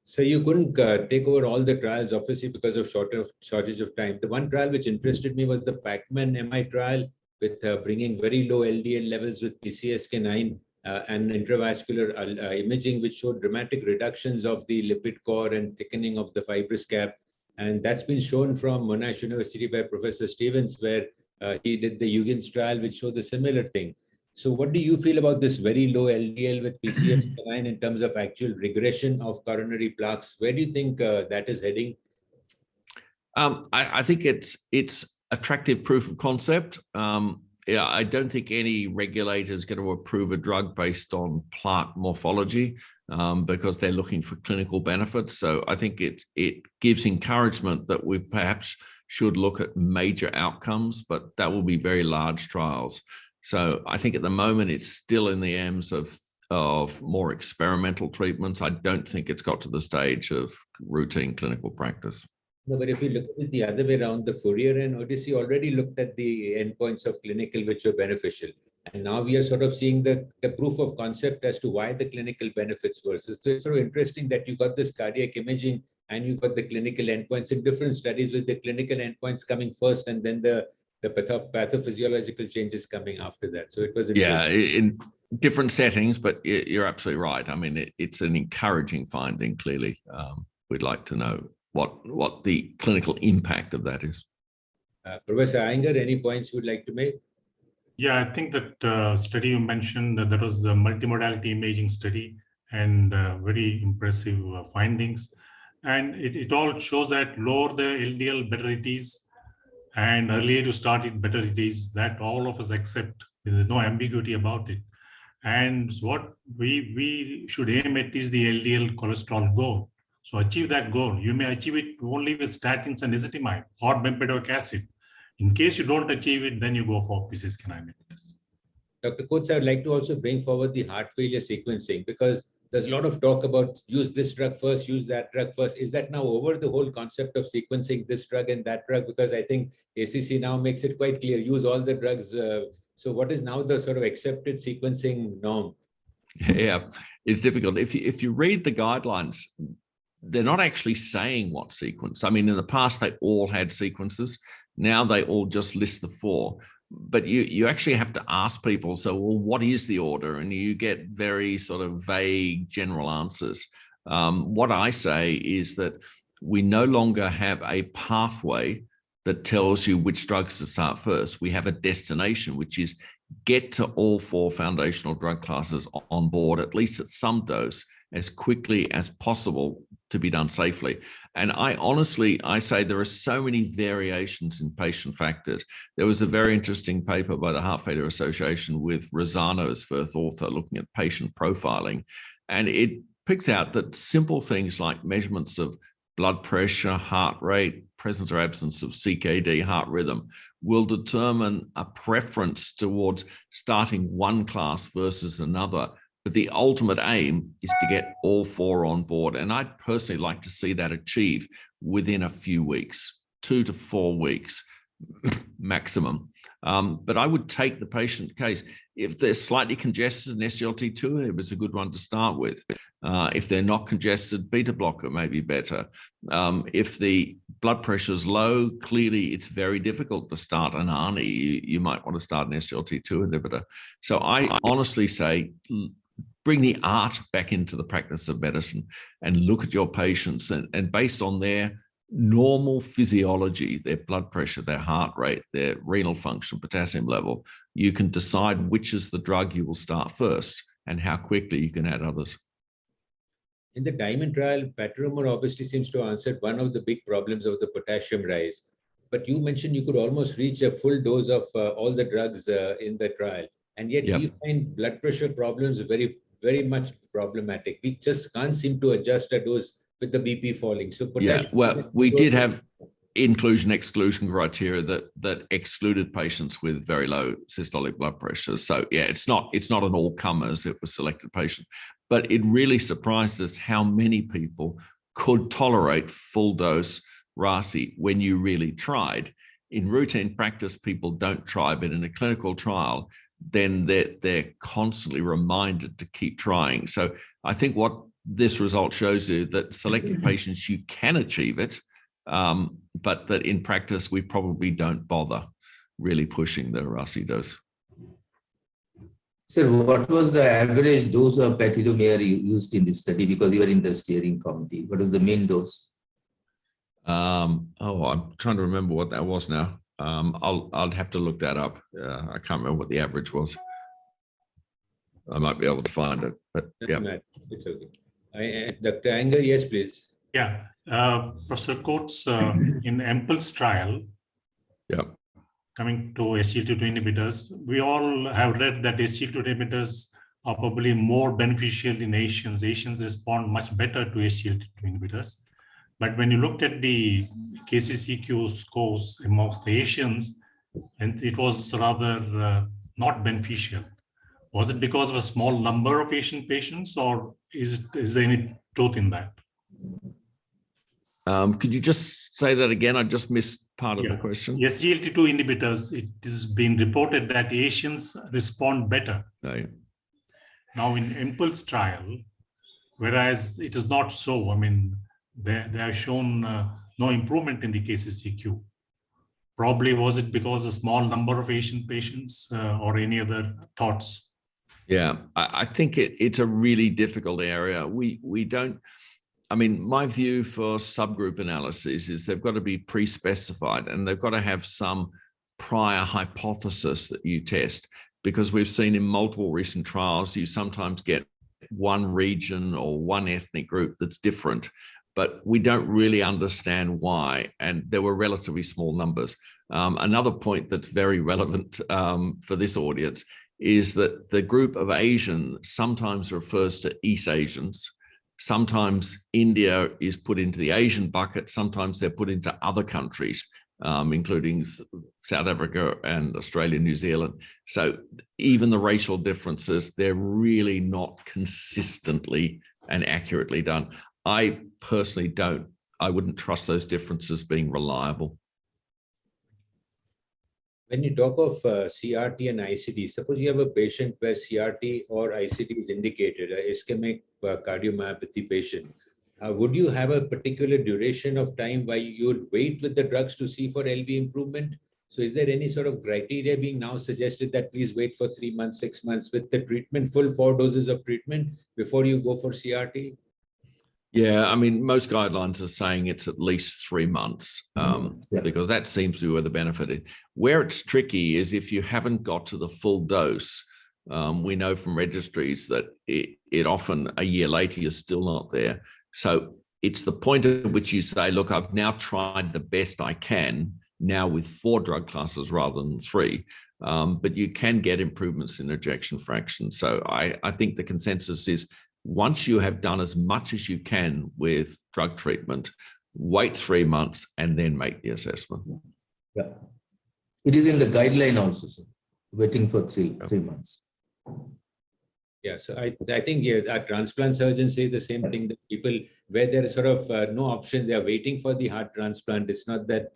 So you couldn't take over all the trials, obviously, because of shortage of time. The one trial which interested me was the Pacman-MI trial with bringing very low LDL levels with PCSK9 and intravascular imaging, which showed dramatic reductions of the lipid core and thickening of the fibrous cap. And that's been shown from Monash University by Professor Stevens, where he did the Huygens trial, which showed the similar thing. So what do you feel about this very low LDL with PCSK9 in terms of actual regression of coronary plaques? Where do you think that is heading? I think it's attractive proof of concept. I don't think any regulator is going to approve a drug based on plaque morphology because they're looking for clinical benefits. So I think it gives encouragement that we perhaps should look at major outcomes, but that will be very large trials. So I think at the moment it's still in the hands of more experimental treatments. I don't think it's got to the stage of routine clinical practice. No, but if we look at it the other way around, the Fourier and Odyssey already looked at the endpoints of clinical which were beneficial. And now we are sort of seeing the proof of concept as to why the clinical benefits were. So it's sort of interesting that you got this cardiac imaging and you got the clinical endpoints in different studies, with the clinical endpoints coming first and then the pathophysiological changes coming after that. So it was in different settings, but you're absolutely right. I mean, it's an encouraging finding. Clearly, we'd like to know what the clinical impact of that is. Professor Iyengar, any points you would like to make? Yeah, I think that study you mentioned, that was the multimodality imaging study, and very impressive findings. And it all shows that lower the LDL, better it is. And earlier you start it, better it is. That all of us accept. There's no ambiguity about it. And what we should aim at is the LDL cholesterol goal. So achieve that goal. You may achieve it only with statins and ezetimibe or bempedoic acid. In case you don't achieve it, then you go for PCSK9 inhibitors. Dr. Coates, I would like to also bring forward the heart failure sequencing, because there's a lot of talk about use this drug first, use that drug first. Is that now over, the whole concept of sequencing this drug and that drug? Because I think ACC now makes it quite clear, use all the drugs. So what is now the sort of accepted sequencing norm? Yeah, it's difficult. If you read the guidelines, they're not actually saying what sequence. I mean, in the past, they all had sequences. Now they all just list the 4. But you actually have to ask people, so, well, what is the order? And you get very sort of vague general answers. What I say is that we no longer have a pathway that tells you which drugs to start first. We have a destination, which is get to all 4 foundational drug classes on board, at least at some dose, as quickly as possible to be done safely. And I say there are so many variations in patient factors. There was a very interesting paper by the Heart Failure Association with Rosano as first author looking at patient profiling. And it picks out that simple things like measurements of blood pressure, heart rate, presence or absence of CKD, heart rhythm, will determine a preference towards starting one class versus another. But the ultimate aim is to get all 4 on board. And I'd personally like to see that achieved within a few weeks, 2 to 4 weeks maximum. But I would take the patient case. If they're slightly congested, an SGLT2 inhibitor is a good one to start with. If they're not congested, beta blocker may be better. If the blood pressure is low, clearly it's very difficult to start an ARNI. You might want to start an SGLT2 inhibitor. So I honestly say, bring the art back into the practice of medicine and look at your patients and based on their normal physiology, their blood pressure, their heart rate, their renal function, potassium level, you can decide which is the drug you will start first and how quickly you can add others. In the Diamond trial, Paterama obviously seems to answer one of the big problems of the potassium rise. But you mentioned you could almost reach a full dose of all the drugs in the trial. And yet we find blood pressure problems very, very much problematic. We just can't seem to adjust a dose with the BP falling. So well, we did have inclusion-exclusion criteria that excluded patients with very low systolic blood pressure. So yeah, it's not an all-comers, it was selected patient. But it really surprised us how many people could tolerate full dose RASI when you really tried. In routine practice, people don't try, but in a clinical trial, then they're constantly reminded to keep trying. So I think what this result shows you that selected patients, you can achieve it, but that in practice, we probably don't bother really pushing the RASI dose. Sir, what was the average dose of Paterama used in this study? Because you were in the steering committee. What was the main dose? I'm trying to remember what that was now. I'll have to look that up. I can't remember what the average was. I might be able to find it, but yeah. It's okay. Dr. Iyengar, yes, please. Yeah, Professor Coates, in Emple's trial, coming to SGLT2 inhibitors, we all have read that SGLT2 inhibitors are probably more beneficial in Asians. Asians respond much better to SGLT2 inhibitors. But when you looked at the Kccq scores amongst the Asians, and it was rather not beneficial. Was it because of a small number of Asian patients, or is there any truth in that? Could you just say that again? I just missed part of the question. SGLT2 inhibitors, it is being reported that Asians respond better. Now in Emple's trial, whereas it is not so, I mean, they have shown no improvement in the Kccq. Probably was it because of a small number of Asian patients or any other thoughts? Yeah, I think it's a really difficult area. We don't, I mean, my view for subgroup analysis is they've got to be pre-specified and they've got to have some prior hypothesis that you test, because we've seen in multiple recent trials, you sometimes get one region or one ethnic group that's different, but we don't really understand why. And there were relatively small numbers. Another point that's very relevant for this audience is that the group of Asian sometimes refers to East Asians. Sometimes India is put into the Asian bucket. Sometimes they're put into other countries. including South Africa and Australia, New Zealand. So even the racial differences, they're really not consistently and accurately done. I personally I wouldn't trust those differences being reliable. When you talk of CRT and ICD, suppose you have a patient where CRT or ICD is indicated, an ischemic cardiomyopathy patient, would you have a particular duration of time why you would wait with the drugs to see for LV improvement? So is there any sort of criteria being now suggested that please wait for 3 months, 6 months with the treatment, full 4 doses of treatment before you go for CRT? Yeah, I mean, most guidelines are saying it's at least 3 months because that seems to be where the benefit is. Where it's tricky is if you haven't got to the full dose. We know from registries that it often a year later you're still not there. So it's the point at which you say, look, I've now tried the best I can now with 4 drug classes rather than 3, but you can get improvements in ejection fraction. So I think the consensus is once you have done as much as you can with drug treatment, wait 3 months and then make the assessment. Yeah, it is in the guideline also, sir. Waiting for three months. Yeah, so I think our transplant surgeons say the same thing, that people where there is sort of no option, they are waiting for the heart transplant. It's not that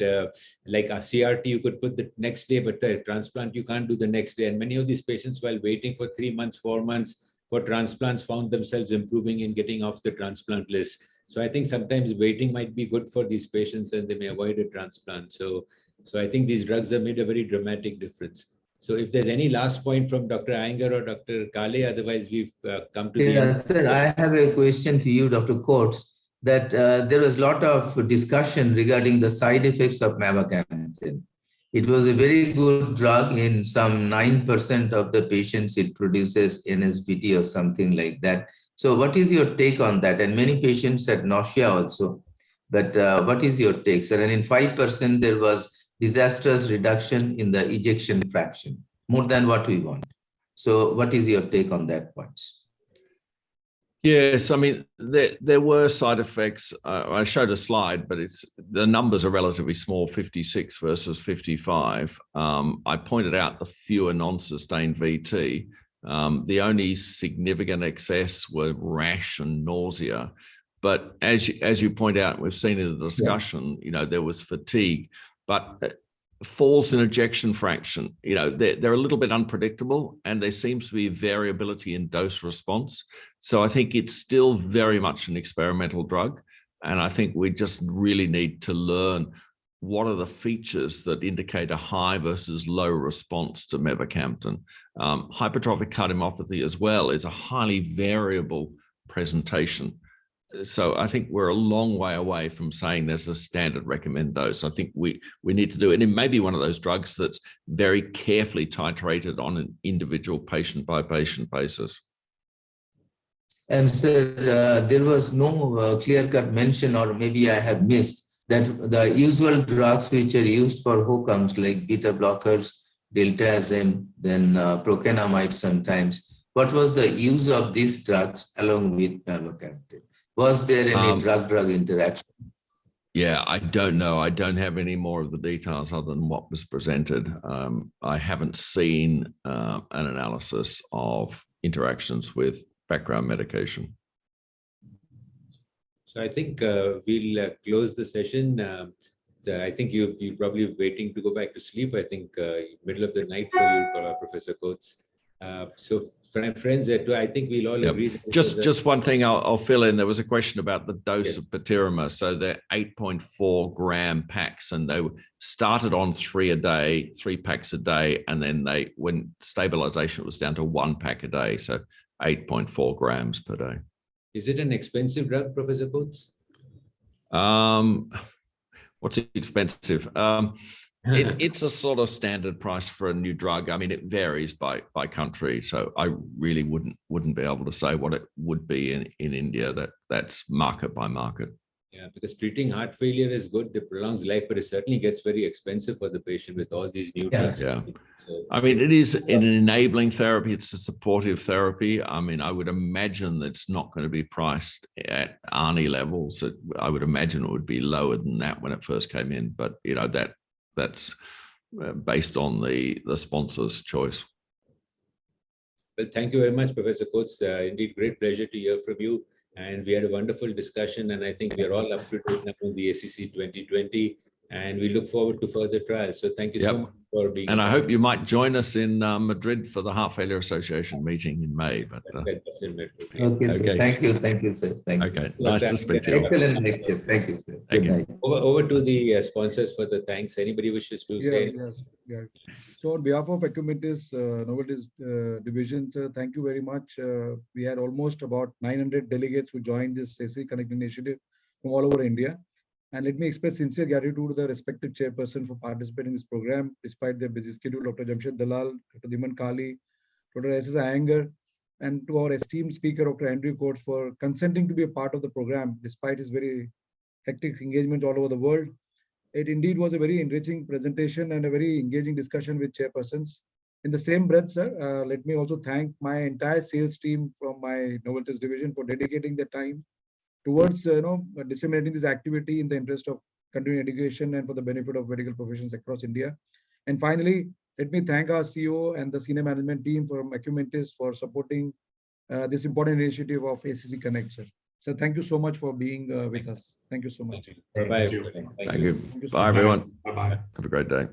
like a CRT you could put the next day, but the transplant you can't do the next day. And many of these patients, while waiting for 3 months, 4 months for transplants, found themselves improving and getting off the transplant list. So I think sometimes waiting might be good for these patients and they may avoid a transplant. So I think these drugs have made a very dramatic difference. So if there's any last point from Dr. Iyengar or Dr. Kahali, otherwise we've come to the end. Sir, I have a question to you, Dr. Coates, that there was a lot of discussion regarding the side effects of mavacamten. It was a very good drug in some 9% of the patients. It produces NSVT or something like that. So what is your take on that? And many patients had nausea also. But what is your take, sir? And in 5%, there was disastrous reduction in the ejection fraction, more than what we want. So what is your take on that point? Yes, I mean, there were side effects. I showed a slide, but the numbers are relatively small, 56 versus 55. I pointed out the fewer non-sustained VT. The only significant excess were rash and nausea. But as you point out, we've seen in the discussion, there was fatigue. But falls in ejection fraction, they're a little bit unpredictable, and there seems to be variability in dose response. So I think it's still very much an experimental drug. And I think we just really need to learn what are the features that indicate a high versus low response to mavacamten. Hypertrophic cardiomyopathy as well is a highly variable presentation. So I think we're a long way away from saying there's a standard recommend dose. I think we need to do it. And it may be one of those drugs that's very carefully titrated on an individual patient by patient basis. And so there was no clear-cut mention, or maybe I have missed, that the usual drugs which are used for HOCMs like beta blockers, diltiazem, then procainamide sometimes. What was the use of these drugs along with mavacamten? Was there any drug-drug interaction? Yeah, I don't know. I don't have any more of the details other than what was presented. I haven't seen an analysis of interactions with background medication. So I think we'll close the session. So I think you're probably waiting to go back to sleep. I think middle of the night for you, Professor Coates. So friends, I think we'll all agree. Just one thing I'll fill in. There was a question about the dose of Paterama. So they're 8.4 gram packs, and they started on 3 packs a day, and then when stabilization was down to 1 pack a day, so 8.4 grams per day. Is it an expensive drug, Professor Coates? What's expensive? It's a sort of standard price for a new drug. I mean, it varies by country, so I really wouldn't be able to say what it would be in India. That's market by market. Yeah, because treating heart failure is good, it prolongs life, but it certainly gets very expensive for the patient with all these new drugs. Yeah. So, I mean, it is an enabling therapy. It's a supportive therapy. I mean, I would imagine that's not going to be priced at Rna levels. I would imagine it would be lower than that when it first came in, but that that's based on the sponsor's choice. Well, thank you very much, Professor Coates. Indeed, great pleasure to hear from you. And we had a wonderful discussion, and I think we are all up to date now on the ACC 2020, and we look forward to further trials. So thank you so much for being. And I hope you might join us in Madrid for the Heart Failure Association meeting in May. But okay, sir. Thank you, sir. Thank you. Okay, nice to speak to you. Excellent lecture. Thank you, sir. Thank you. Over to the sponsors for the thanks. Anybody wishes to say? Yes. So on behalf of Acumentis Noveltis division, sir, thank you very much. We had almost about 900 delegates who joined this ACC Konnect initiative from all over India. And let me express sincere gratitude to the respective chairperson for participating in this program, despite their busy schedule, Dr. Jamshed Dalal, Dr. Dhiman Kahali, Dr. S Iyengar, and to our esteemed speaker, Dr. Andrew Coates, for consenting to be a part of the program, despite his very hectic engagement all over the world. It indeed was a very enriching presentation and a very engaging discussion with chairpersons. In the same breath, sir, let me also thank my entire sales team from my Noveltis division for dedicating their time towards disseminating this activity in the interest of continuing education and for the benefit of medical professions across India. And finally, let me thank our CEO and the senior management team from Acumentis for supporting this important initiative of ACC Konnect, sir. So thank you so much for being with us. Thank you so much. Bye-bye. Thank you. Thank you so Bye, much. everyone. Bye-bye. Have a great day.